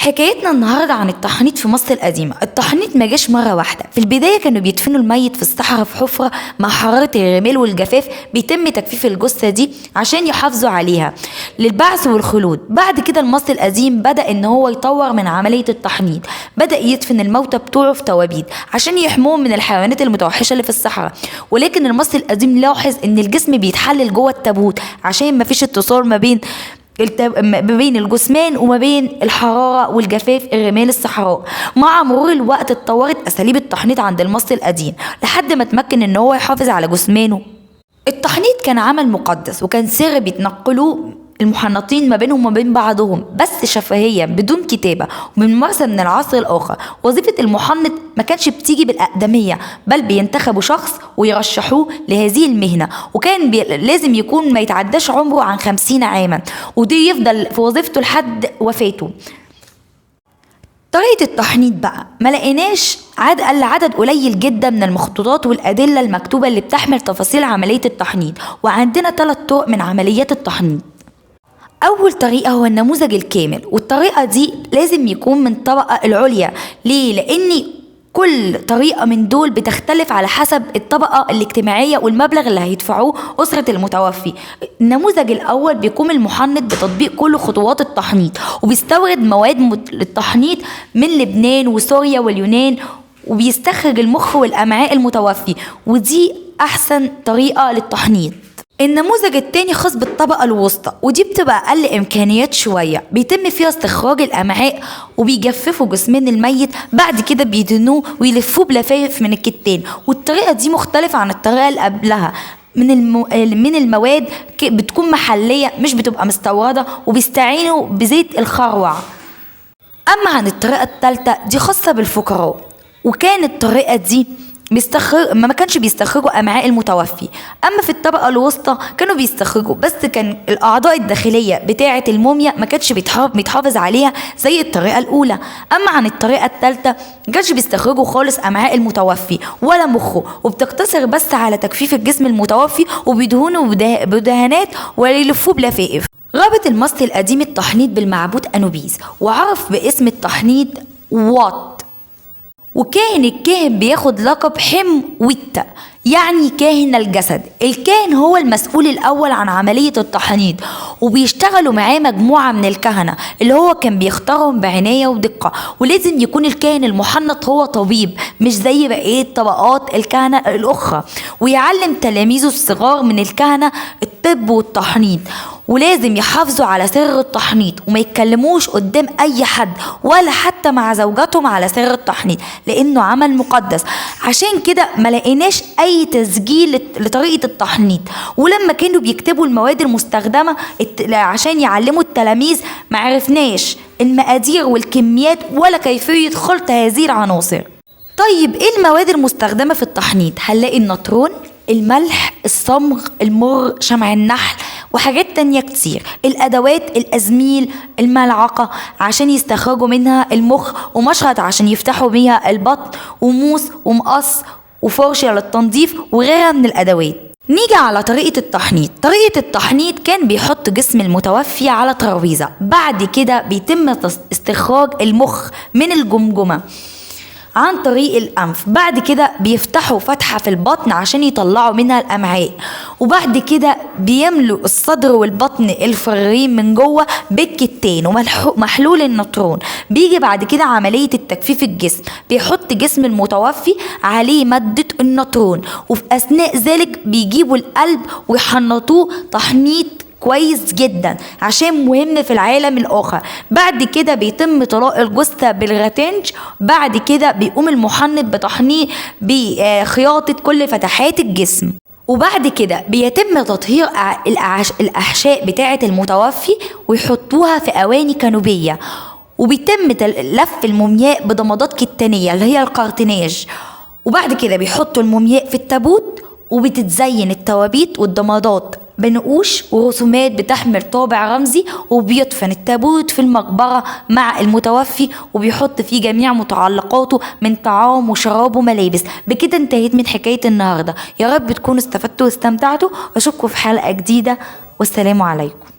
حكايتنا النهارده عن التحنيط في مصر القديمة. التحنيط ما جاش مرة واحدة. في البداية كانوا بيدفنوا الميت في الصحراء في حفرة مع حرارة الرمال والجفاف، بيتم تجفيف الجثة دي عشان يحافظوا عليها للبعث والخلود. بعد كده المصري القديم بدأ ان هو يطور من عملية التحنيط، بدأ يدفن الموتى بتوعه في توابيت عشان يحموهم من الحيوانات المتوحشة اللي في الصحراء. ولكن المصري القديم لاحظ ان الجسم بيتحلل جوه التابوت عشان ما فيش اتصال ما بين الجثمان وما بين الحرارة والجفاف الرمال الصحراء. مع مرور الوقت اتطورت أساليب التحنيط عند المصري القديم لحد ما تمكن ان هو يحافظ على جثمانه. التحنيط كان عمل مقدس وكان سر بيتنقلوه المحنطين ما بينهم وما بين بعضهم بس شفهيا بدون كتابة وبممارسة من العصر الآخر. وظيفة المحنط ما كانش بتيجي بالأقدمية، بل بينتخبوا شخص ويرشحوه لهذه المهنة، وكان لازم يكون ما يتعداش عمره عن 50 عاما، ودي يفضل في وظيفته لحد وفاته. طريقة التحنيط بقى ما لقيناش عدد قليل جدا من المخطوطات والأدلة المكتوبة اللي بتحمل تفاصيل عملية التحنيط، وعندنا 3 طرق من عمليات التحنيط. أول طريقة هو النموذج الكامل، والطريقة دي لازم يكون من الطبقة العليا. ليه؟ لأن كل طريقة من دول بتختلف على حسب الطبقة الاجتماعية والمبلغ اللي هيدفعوه أسرة المتوفي. النموذج الأول بيقوم المحنط بتطبيق كل خطوات التحنيط، وبيستورد مواد للتحنيط من لبنان وسوريا واليونان، وبيستخرج المخ والأمعاء المتوفي، ودي أحسن طريقة للتحنيط. النموذج التاني خاص بالطبقة الوسطى، ودي بتبقى أقل إمكانيات شوية، بيتم فيها استخراج الأمعاء وبيجففوا جسمين الميت، بعد كده بيدهنوه ويلفوه بلفايف من الكتان. والطريقة دي مختلفة عن الطريقة اللي قبلها. من المواد بتكون محلية مش بتبقى مستوردة، وبيستعينوا بزيت الخروع. أما عن الطريقة الثالثة دي خاصة بالفقراء، وكانت الطريقة دي ما كانش بيستخرجوا امعاء المتوفي. اما في الطبقه الوسطى كانوا بيستخرجوا، بس كان الاعضاء الداخليه بتاعه الموميا ما كانش بيتحافظ عليها زي الطريقه الاولى. اما عن الطريقه الثالثه ما كانش بيستخرجوا خالص امعاء المتوفي ولا مخه، وبتقتصر بس على تجفيف الجسم المتوفي وبيدهنوا بدهانات ويلفوه بلفائف. رابط المصري القديم التحنيط بالمعبود انوبيس، وعرف باسم التحنيط واط، وكان الكاهن بياخد لقب حموتة، يعني كاهن الجسد. الكاهن هو المسؤول الأول عن عملية التحنيط، وبيشتغلوا معاه مجموعة من الكهنة اللي هو كان بيختارهم بعناية ودقة. ولازم يكون الكاهن المحنط هو طبيب مش زي بقية طبقات الكهنة الأخرى، ويعلم تلاميذه الصغار من الكهنة الطب والتحنيط. ولازم يحافظوا على سر التحنيط وما يتكلموش قدام اي حد ولا حتى مع زوجاتهم على سر التحنيط، لانه عمل مقدس. عشان كده ما لقيناش اي تسجيل لطريقة التحنيط. ولما كانوا بيكتبوا المواد المستخدمة عشان يعلموا التلاميذ ما عرفناش المقادير والكميات ولا كيفية خلط هذه العناصر. طيب ايه المواد المستخدمة في التحنيط؟ هنلاقي النطرون، الملح، الصمغ، المر، شمع النحل، وحاجات تانية كتير. الأدوات، الأزميل، الملعقة عشان يستخرجوا منها المخ، ومشرط عشان يفتحوا بيها البطن، وموس ومقص وفرشة للتنظيف، وغيرها من الأدوات. نيجي على طريقة التحنيط. طريقة التحنيط كان بيحط جسم المتوفي على ترابيزة، بعد كده بيتم استخراج المخ من الجمجمة عن طريق الأنف، بعد كده بيفتحوا فتحة في البطن عشان يطلعوا منها الأمعاء، وبعد كده بيملوا الصدر والبطن الفرغين من جوه بالكتان ومحلول النطرون. بيجي بعد كده عملية التجفيف الجسم، بيحط جسم المتوفي عليه مادة النطرون، وفي أثناء ذلك بيجيبوا القلب ويحنطوه تحنيط كويس جدا عشان مهم في العالم الآخر. بعد كده بيتم طلاء الجثة بالغتنج، بعد كده بيقوم المحنط بتحنيط بخياطة كل فتحات الجسم، وبعد كده بيتم تطهير الأحشاء بتاعة المتوفي ويحطوها في أواني كانوبية، وبيتم لف المومياء بضمادات كتانية اللي هي القرطناج، وبعد كده بيحطوا المومياء في التابوت، وبتتزين التوابيت والضمادات بنقوش ورسومات بتحمل طابع رمزي، وبيدفن التابوت في المقبرة مع المتوفي، وبيحط فيه جميع متعلقاته من طعام وشراب وملابس. بكده انتهيت من حكاية النهاردة، يا رب تكونوا استفدتوا واستمتعتوا، واشوفكم في حلقة جديدة، والسلام عليكم.